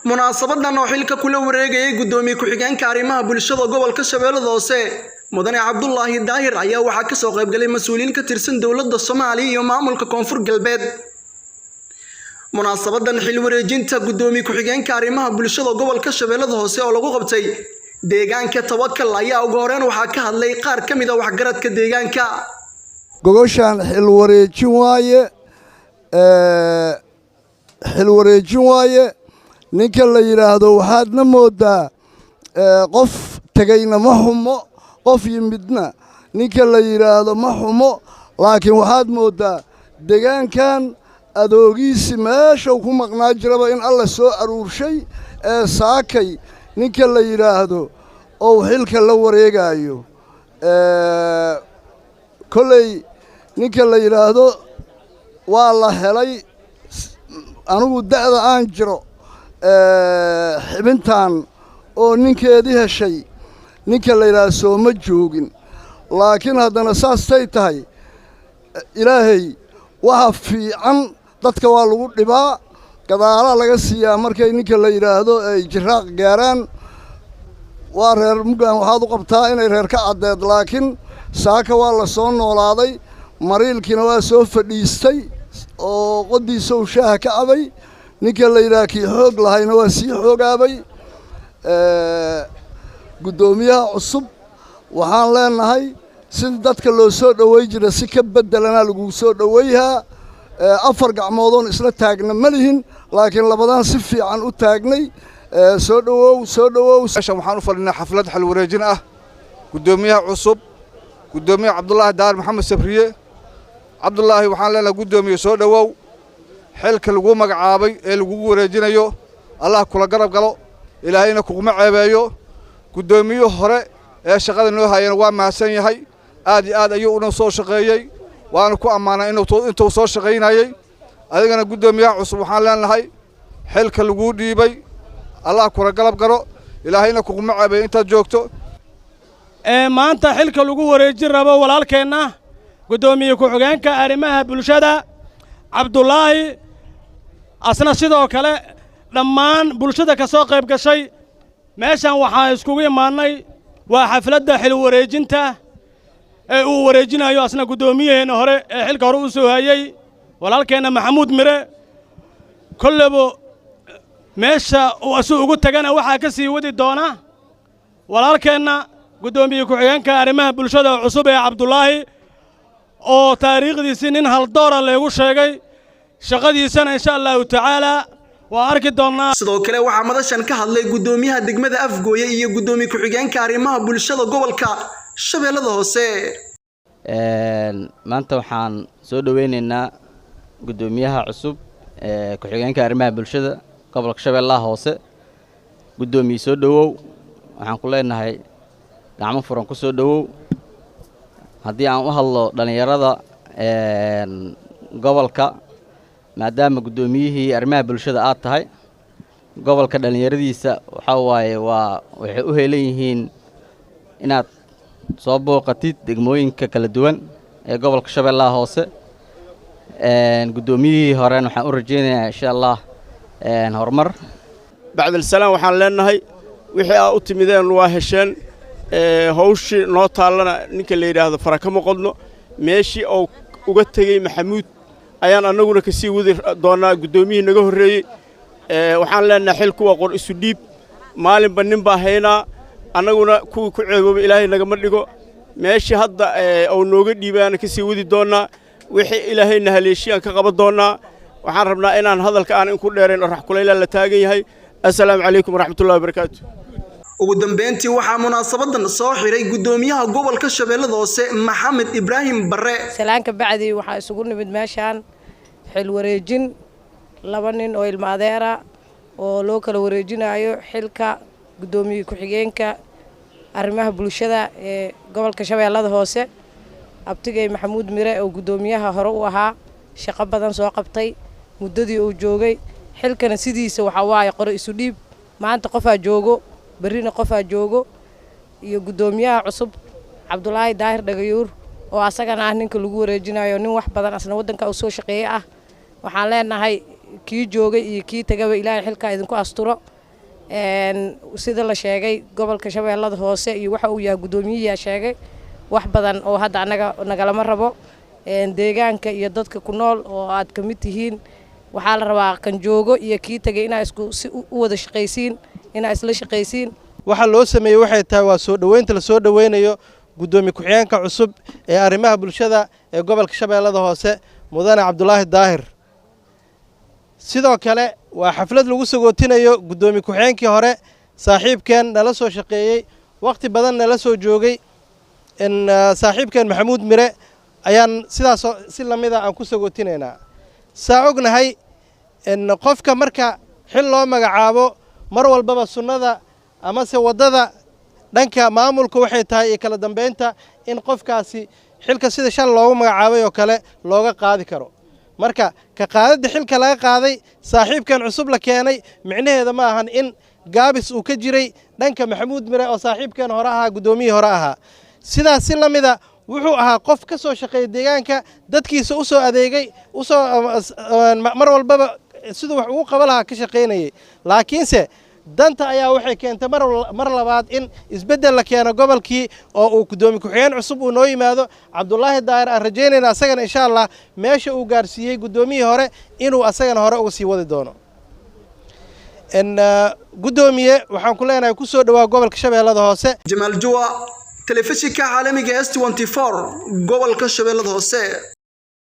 munaasabadan oo xilka kula wareegayay gudoomiye ku-xigeenka arrimaha bulshada gobolka Shabeellaha Hoose mudane Cabdullaahi Daahir ayaa waxa ka soo qayb galay mas'uuliyiin ka tirsan dawladda Soomaaliya iyo maamulka Koonfur Galbeed. munaasabadan xil wareejinta gudoomiye ku-xigeenka arrimaha bulshada gobolka Shabeellaha Hoose oo lagu qabtay deegaanka Tawakkal ayaa ugu horeen waxa ka hadlay qaar ka mid ah waxgaradka deegaanka. gogoshan xil wareejin waaye ninka la yiraahdo waxaadna moodaa qof tagayna ma xumo qof yimidna ninka la yiraahdo ma xumo laakiin waxaad moodaa deegaankan adoogiisi meesha ku maqnaa jiraba in alla soo aruurshay saakay ninka la yiraahdo oo xilka la wareegayo kolay ninka la yiraahdo waa la helay anigu da'da aan jiro xibintan oo ninkeedii heshay ninka la yiraahdo soo ma joogin laakiin haddana saastay tahay ilaahay waxa fiican dadka waa lagu dhibaa gadaala laga siiyaa markay ninka la yiraahdo ay jiraaq gaaraan waa reer mugaan waxaad u qabtaa inay reer ka cadeed laakiin saaka waa la soo noolaaday mariilkiina waa soo fadhiistay oo qodiisa uu shaaha ka cabay ninka la yiraahdo kii xoog lahayna waa sii xoogaabay gudoomiyaha cusub waxaan leenahay sidii dadka loo soo dhaweey jiray si ka bedelana lagu soo dhaweeyaa afar gacmoodoon isla taagna ma lihin laakiin labadan si fiican u taagnay soo dhawow waxaan u fadhinaa xaflad xal wareejin ah gudoomiyaha cusub gudoomiye Cabdullaahi Daahir Maxamed Sabriye Cabdullaahi waxaan leenahay gudoomiye soo dhawow xilka lagu magacaabay ee lagu wareejinayo Allah kula garab galo ilaahayna kuma ceebeeyo gudoomiye hore ee shaqada noo hayeen waa mahadsan yahay aad iyo aad ayuu una soo shaqeeyay waana ku amaanay intuu soo shaqeynayay adigana gudoomiyaha cusub waxaan leenahay xilka lagu dhiibay Allah kula garab galo ilaahayna kuma ceebeeyo inta joogto maanta xilka lagu wareejin rabo walaalkeena gudoomiye ku-xigeenka arrimaha bulshada Cabdullaahi asna sidoo kale dhammaan bulshada ka soo qayb gashay meeshan waxaa iskugu imaanay waa xafladda xil wareejinta ee uu wareejinayo asna gudoomiyaheena hore ee xilka hore u soo hayay walaalkeena Maxamuud Mire kollabo meesha uu asu ugu tagana waxaa ka sii wadi doona walaalkeena gudoomiye ku-xigeenka arrimaha bulshada cusub ee Cabdullaahi oo taariikhdiisa nin hal doora leegu sheegay shaqadiisana insha Allah ta'ala waa arki doonaa. sidoo kale waxa madashan ka hadlay gudoomiyaha degmada Afgooye iyo gudoomiye ku-xigeenka arrimaha bulshada gobolka Shabeellaha Hoose. maanta waxaan soo dhaweynaynaa gudoomiyaha cusub ee ku-xigeenka arrimaha bulshada gobolka Shabeellaha Hoose gudoomiye soo dhawow waxaan ku leenahay gacmo furan ku soo dhawow haddii aan u hadlo dhalinyarada gobolka maadaama gudoomiyihii arrimaha bulshada aad tahay gobolka dhalinyaradiisa waxa waaye waxay u heelan yihiin inaad soo booqatid degmooyinka kala duwan ee gobolka Shabeellaha Hoose gudoomiyihii hore waxaan u rajeynayaa insha Allah horumar bacda salaam waxaan leenahay wixii aad u timideen waa hesheen hawshii noo taalana ninka la yiraahdo farakama qodno meeshii oo uga tagay Maxamuud ayaan anaguna ka sii wadi doonaa gudoomiyihii naga horeeyay waxaan leenahay xilku waa qor isu dhiib maalinba nin baa haynaa anaguna ku ceebooba ilaahay nagama dhigo meeshii hadda oo nooga dhiibaan ka sii wadi doonaa wixii ilaahayna haleeshiyaan ka qaban doonaa waxaan rabnaa inaan hadalka aan in ku dheerayn rax kulayla la taagan yahay assalaamu calaykum waraxmatullaahi wabarakaatuh. ugu dambeyntii waxaa munaasabadan soo xiray gudoomiyaha gobolka Shabeellaha Hoose Maxamed Ibraahim Barre. salaanka bacdi waxaa isugu nimid meeshan xil wareejin laba nin oo ilma adeera oo loo kala wareejinayo xilka gudoomiye ku-xigeenka arrimaha bulshada ee gobolka Shabeellaha Hoose abtigay Maxamuud Mire oo gudoomiyaha hore u ahaa shaqo badan soo qabtay muddadii uu joogay xilkana sidiisa waxa waaye qoro isu dhiib maanta qofaa joogo barina qofaa joogo iyo gudoomiyaha cusub Cabdullaahi Daahir Dhagayuur oo asagana ah ninka lagu wareejinayo nin wax badan asna wadanka uu soo shaqeeyay ah waxaan leenahay kii joogay iyo kii tagaba Ilaahay xilka idinku asturo sida la sheegay gobolka Shabeellada Hoose iyo waxa uu yahay gudoomiyaha sheegay wax badan oo hadda anaga nagalama rabo deegaanka iyo dadka ku nool oo aad ka mid tihiin waxaa la rabaa kan joogo iyo kii tagay inay isku si u wada shaqaysiin inay isla shaqaysiin waxa loo sameeyay waxay tahay waa soo dhaweynta la soo dhaweynayo gudoomiye ku-xigeenka cusub ee arrimaha bulshada ee gobolka Shabeellada Hoose mudane Cabdullaahi Daahir sidoo kale waa xaflad lagu sagootinayo gudoomiye ku-xigeenkii hore saaxiibkeen nala soo shaqeeyay waqti badan nala soo joogay in saaxiibkeen Maxamuud Mire ayaan sidaas si lamida aan ku sagootineynaa saa ognahay in qofka marka xil loo magacaabo mar walbaba sunnada ama se wadada dhanka maamulka waxay tahay kala dambeynta in qofkaasi xilka sida shal loogu magacaabay oo kale looga qaadi karo marka ka qaadada xilka laga qaaday saaxiibkan cusub la keenay micnaheedu ma ahan in gaabis uu ka jiray dhanka Maxamuud Mire oo saaxiibkan hore ahaa gudoomiyihii hore ahaa sidaas si lamida wuxuu ahaa qof ka soo shaqeeyay deegaanka dadkiisa u soo adeegay u soo mar walbaba sidoo wax ugu qaban lahaa ka shaqeynayay laakiinse danta ayaa waxay keentay mar labaad in isbedel la keeno gobolkii oo uu gudoomiye ku-xigeen cusub uu noo yimaado Cabdullaahi Daahir aan rajeynayna asagana insha Allah meesha uu gaarsiiyay gudoomiyihii hore inuu asagana hore uga sii wadi doono gudoomiye waxaan ku leenahay ku soo dhawaa gobolka Shabeellada Hoose Jamaal Juwa telefishinka caalamiga S24 gobolka Shabeellada Hoose